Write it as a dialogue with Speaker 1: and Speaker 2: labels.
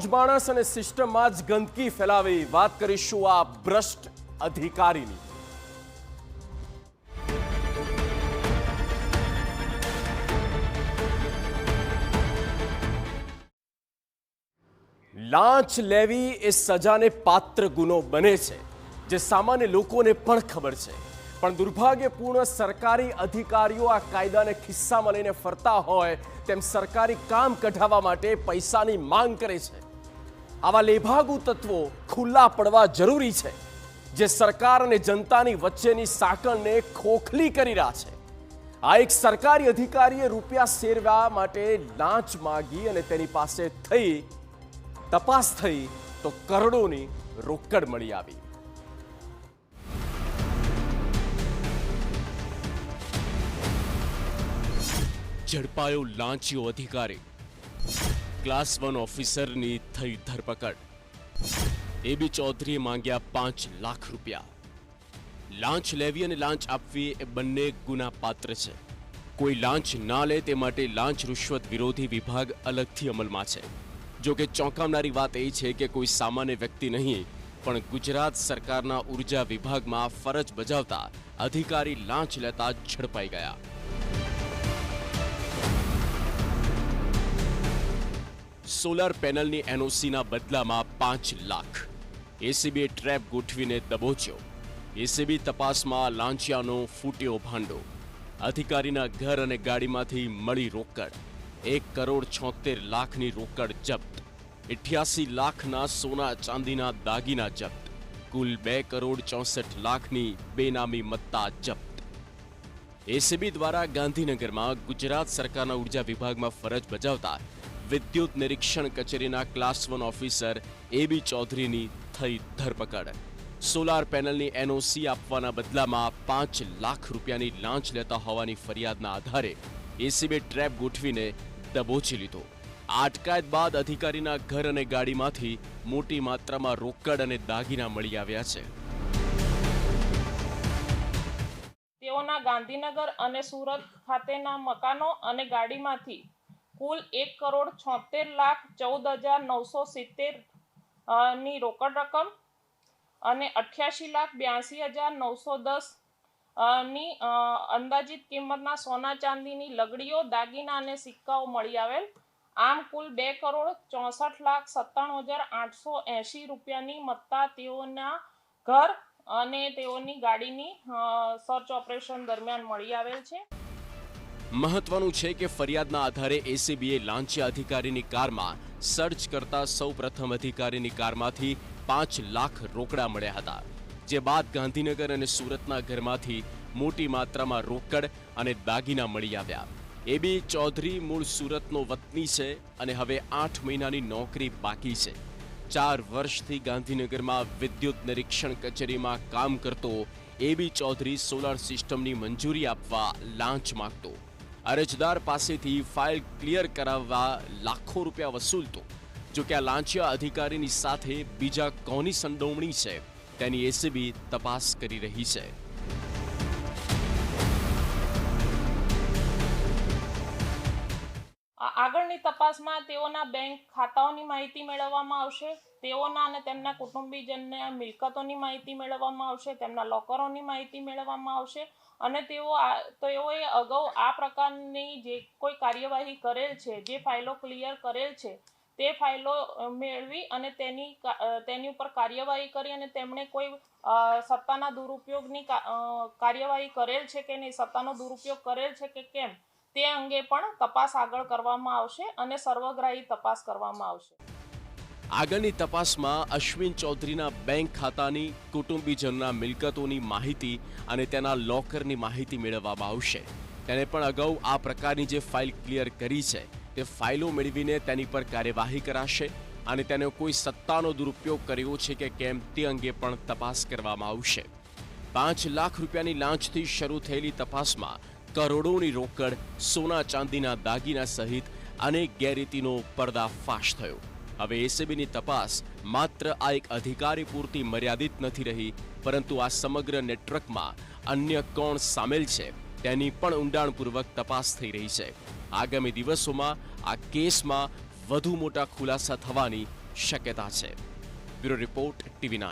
Speaker 1: જ માણસ અને સિસ્ટમમાં જ ગંદકી ફેલાવી વાત કરીશું આ ભ્રષ્ટ અધિકારીની। લાંચ લેવી એ સજાને પાત્ર ગુનો બને છે, જે સામાન્ય લોકોને પણ ખબર છે, પણ દુર્ભાગ્યપૂર્ણ સરકારી અધિકારીઓ આ કાયદાને ખિસ્સામાં લઈને ફરતા હોય તેમ સરકારી કામ કઢાવવા માટે પૈસાની માંગ કરે છે। આવા લેભાગુ તત્વો ખુલ્લા પડવા જરૂરી છે, જે સરકાર અને જનતાની વચ્ચેની સાંકળને ખોખલી કરી રહ્યા છે। આ એક સરકારી અધિકારીએ રૂપિયા સેરવા માટે લાંચ માંગી અને તેની પાસે તપાસ થઈ તો કરોડોની રોકડ મળી આવી। ઝડપાયો લાંચિયો અધિકારી, ક્લાસ 1 ઓફિસરની થઈ ધરપકડ। એબી ચૌધરીએ માંગ્યા 5 લાખ રૂપિયા। લાંચ લેવી અને લાંચ આપવી એ બંને ગુનાપાત્ર છે। કોઈ લાંચ ના લે તે માટે લાંચ રૂશ્વત વિરોધી વિભાગ અલગથી અમલમાં છે। જો કે ચોંકાવનારી વાત એ છે કે કોઈ સામાન્ય વ્યક્તિ નહીં, પણ ગુજરાત સરકારના ઉર્જા વિભાગમાં ફરજ બજાવતા અધિકારી લાંચ લેતા ઝડપાઈ ગયા। સોલાર પેનલની એનઓસીના બદલામાં 5 લાખ। એસીબીએ ટ્રેપ ગોઠવીને દબોચ્યો। એસીબી તપાસમાં લાંચિયાનો ફૂટ્યો ભાંડો। અધિકારીના ઘર અને ગાડીમાંથી મળી રોકડ। 1,76 લાખની રોકડ જપ્ત। 88 લાખના સોના ચાંદીના દાગીના જપ્ત। કુલ 2,64 લાખની બેનામી મત્તા જપ્ત। એસીબી દ્વારા ગાંધીનગરમાં ગુજરાત સરકારના ઉર્જા વિભાગમાં ફરજ બજાવતા વિદ્યુત નિરીક્ષણ કચેરીના ક્લાસ 1 ઓફિસર એબી ચૌધરીની થઈ ધરપકડ। સોલાર પેનલની એનઓસી આપવાના બદલામાં 5 લાખ રૂપિયાની લાંચ લેતા હોવાની ફરિયાદના આધારે એસીબી ટ્રેપ ગોઠવીને દબોચી લીધો। આ અટકાયત બાદ અધિકારીના ઘર અને ગાડીમાંથી મોટી માત્રામાં રોકડ અને દાગીના મળી આવ્યા છે।
Speaker 2: તેઓના ગાંધીનગર અને સુરત ખાતેના મકાનો અને ગાડીમાંથી કુલ 1,76,14,970 ની રોકડ રકમ અને 88,82,910 ની અંદાજિત કિંમતના સોના ચાંદીની લગડીઓ, દાગીના અને સિક્કાઓ મળી આવેલ। આમ કુલ 2,64,97,880 રૂપિયાની મત્તા તેઓના ઘર અને તેઓની ગાડીની સર્ચ ઓપરેશન દરમિયાન મળી આવેલ છે।
Speaker 1: મહત્વનું છે કે ફરિયાદના આધારે એસીબીએ લાંચિયા અધિકારીની કારમાં સર્ચ કરતા સૌપ્રથમ અધિકારીની કારમાંથી 5 લાખ રોકડા મળ્યા હતા, જે બાદ ગાંધીનગર અને સુરતના ઘરમાંથી મોટી માત્રામાં રોકડ અને દાગીના મળી આવ્યા। એબી ચૌધરી મૂળ સુરતનો વતની છે અને હવે 8 મહિનાની નોકરી બાકી છે। 4 વર્ષથી ગાંધીનગરમાં વિદ્યુત નિરીક્ષણ કચેરીમાં કામ કરતો એબી ચૌધરી સોલાર સિસ્ટમની મંજૂરી આપવા લાંચ માંગતો। અરજદાર પાસેથી ફાઇલ ક્લિયર કરાવવા લાખો રૂપિયા વસૂલતો। જો કે આ લાંચિયા અધિકારીની સાથે બીજા કોની સંડોવણી છે તેની એસીબી તપાસ કરી રહી છે।
Speaker 2: આગળની તપાસમાં તેઓના બેંક ખાતાઓની માહિતી મેળવવામાં આવશે। તેઓના અને તેમના કુટુંબીજનના મિલકતોની માહિતી મેળવવામાં આવશે, તેમના લોકરોની માહિતી મેળવવામાં આવશે અને તેઓએ અગાઉ આ પ્રકારની જે કોઈ કાર્યવાહી કરેલ છે, જે ફાઇલો ક્લિયર કરેલ છે, તે ફાઇલો મેળવી અને તેની ઉપર કાર્યવાહી કરી અને તેમણે કોઈ સત્તાના દુરુપયોગની કાર્યવાહી કરેલ છે કે નહીં, સત્તાનો દુરુપયોગ કરેલ છે કે કેમ, તે અંગે પણ તપાસ આગળ કરવામાં આવશે અને સર્વગ્રાહી તપાસ કરવામાં આવશે।
Speaker 1: આગળની તપાસમાં અશ્વિન ચૌધરીના બેંક ખાતાની, કુટુંબીજનના મિલકતોની માહિતી અને તેના લોકરની માહિતી મેળવવામાં આવશે। તેને પણ અગાઉ આ પ્રકારની જે ફાઇલ ક્લિયર કરી છે તે ફાઇલો મેળવીને તેની પર કાર્યવાહી કરાશે અને તેને કોઈ સત્તાનો દુરુપયોગ કર્યો છે કે કેમ તે અંગે પણ તપાસ કરવામાં આવશે। 5 લાખ રૂપિયાની લાંચથી શરૂ થયેલી તપાસમાં કરોડોની રોકડ, સોના ચાંદીના દાગીના સહિત અનેક ગેરરીતિનો પર્દાફાશ થયો। હવે એસીબીની તપાસ માત્ર આ એક અધિકારી પૂરતી મર્યાદિત નથી રહી, પરંતુ આ સમગ્ર નેટવર્કમાં અન્ય કોણ સામેલ છે તેની પણ ઊંડાણપૂર્વક તપાસ થઈ રહી છે। આગામી દિવસોમાં આ કેસમાં વધુ મોટા ખુલાસા થવાની શક્યતા છે. Bureau report TV9.